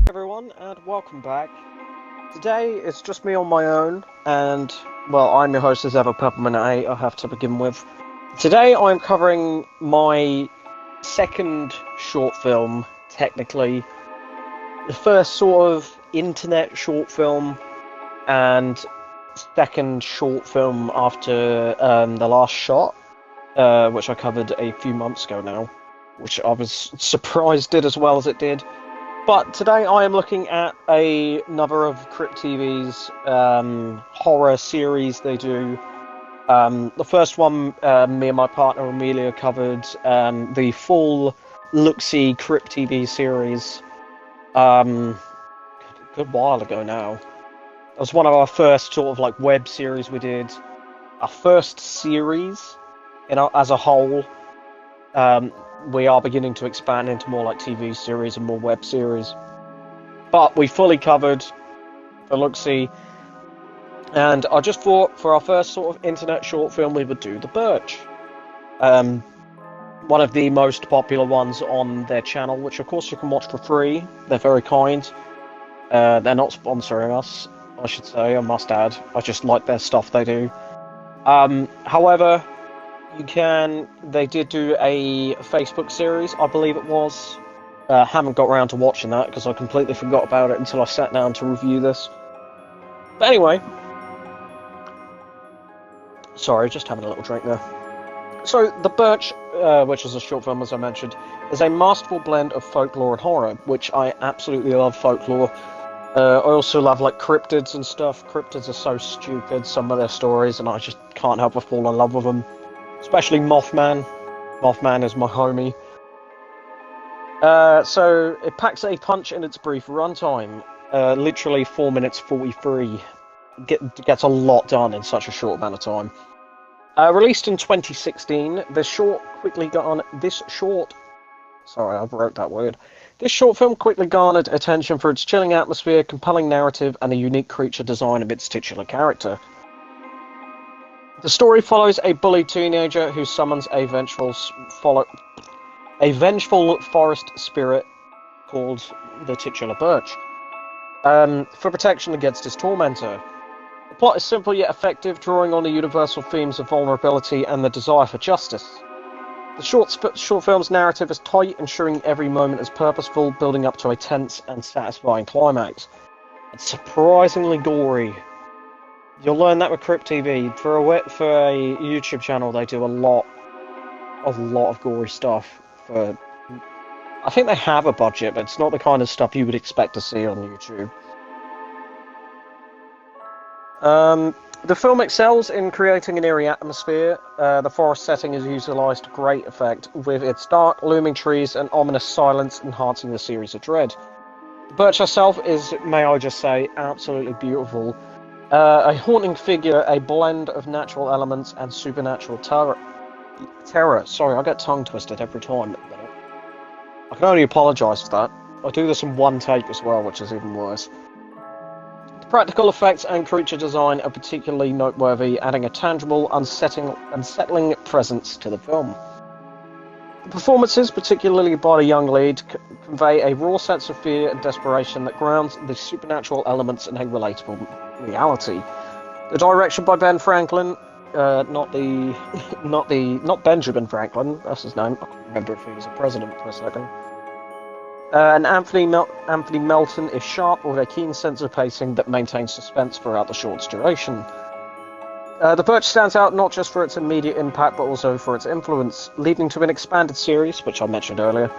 Everyone, and welcome back. Today it's just me on my own, and well, I'm your host as ever, Peppermint 8, I have to begin with. Today I'm covering my second short film, technically. The first sort of internet short film, and second short film after The Last Shot, which I covered a few months ago now, which I was surprised did as well as it did. But today I am looking at another of Crypt TV's horror series they do. The first one, me and my partner Amelia covered the full look-see Crypt TV series a good while ago now. It was one of our first sort of like web series we did. Our first series, as a whole. We are beginning to expand into more like TV series and more web series. But we fully covered the look-see. And I just thought for our first sort of internet short film we would do the Birch. One of the most popular ones on their channel, which of course you can watch for free. They're very kind. They're not sponsoring us, I should say, I must add. I just like their stuff they do. However, they did do a Facebook series, I believe it was. Haven't got around to watching that because I completely forgot about it until I sat down to review this. But anyway, sorry, just having a little drink there. So, The Birch, which is a short film as I mentioned, is a masterful blend of folklore and horror, which I absolutely love folklore. I also love like cryptids and stuff. Cryptids are so stupid, some of their stories, and I just can't help but fall in love with them. Especially Mothman. Mothman is my homie. So, it packs a punch in its brief runtime. Literally 4 minutes 43. Gets a lot done in such a short amount of time. Released in 2016, This short film quickly garnered attention for its chilling atmosphere, compelling narrative, and a unique creature design of its titular character. The story follows a bullied teenager who summons a vengeful forest spirit called the titular Birch for protection against his tormentor. The plot is simple yet effective, drawing on the universal themes of vulnerability and the desire for justice. The short film's narrative is tight, ensuring every moment is purposeful, building up to a tense and satisfying climax. It's surprisingly gory. You'll learn that with Crypt TV. For a YouTube channel, they do a lot of gory stuff. I think they have a budget, but it's not the kind of stuff you would expect to see on YouTube. The film excels in creating an eerie atmosphere. The forest setting is utilised to great effect, with its dark, looming trees and ominous silence enhancing the series of dread. Birch herself is, may I just say, absolutely beautiful. A haunting figure, a blend of natural elements and supernatural terror. Sorry, I get tongue twisted every time. I can only apologise for that. I do this in one take as well, which is even worse. The practical effects and creature design are particularly noteworthy, adding a tangible, unsettling presence to the film. The performances, particularly by the young lead, convey a raw sense of fear and desperation that grounds the supernatural elements in a relatable reality. The direction by Ben Franklin, not Benjamin Franklin, that's his name. I can't remember if he was a president for a second. And Anthony Melton is sharp with a keen sense of pacing that maintains suspense throughout the short's duration. The Birch stands out not just for its immediate impact, but also for its influence, leading to an expanded series, which I mentioned earlier,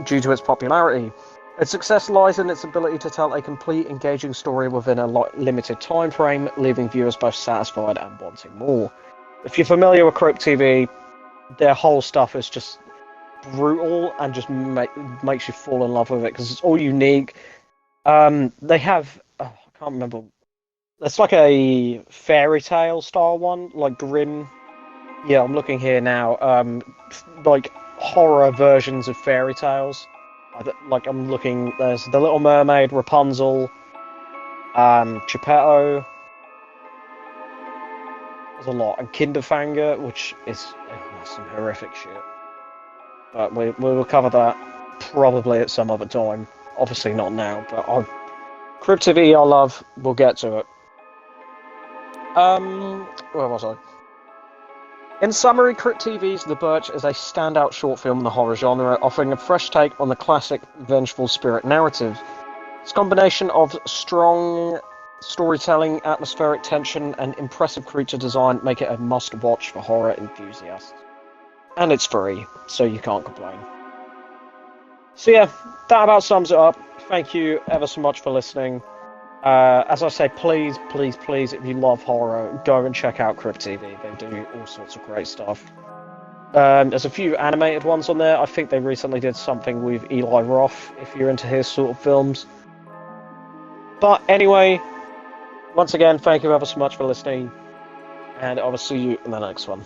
due to its popularity. Its success lies in its ability to tell a complete, engaging story within a limited time frame, leaving viewers both satisfied and wanting more. If you're familiar with Crypt TV, their whole stuff is just brutal and just makes you fall in love with it, because it's all unique. They have... I can't remember... It's like a fairy tale style one, like Grimm. Yeah, I'm looking here now. Like horror versions of fairy tales. Like I'm looking. There's The Little Mermaid, Rapunzel, Geppetto. There's a lot, and Kinderfanger, which is some horrific shit. But we will cover that probably at some other time. obviously not now, but Crypt TV I love. We'll get to it. Where was I? In summary, Crypt TV's The Birch is a standout short film in the horror genre, offering a fresh take on the classic vengeful spirit narrative. Its combination of strong storytelling, atmospheric tension, and impressive creature design make it a must-watch for horror enthusiasts. And it's free, so you can't complain. So yeah, that about sums it up. Thank you ever so much for listening. As I say, please, if you love horror, go and check out Crypt TV. They do all sorts of great stuff. There's a few animated ones on there. I think they recently did something with Eli Roth, if you're into his sort of films. But anyway, once again, thank you ever so much for listening, and I will see you in the next one.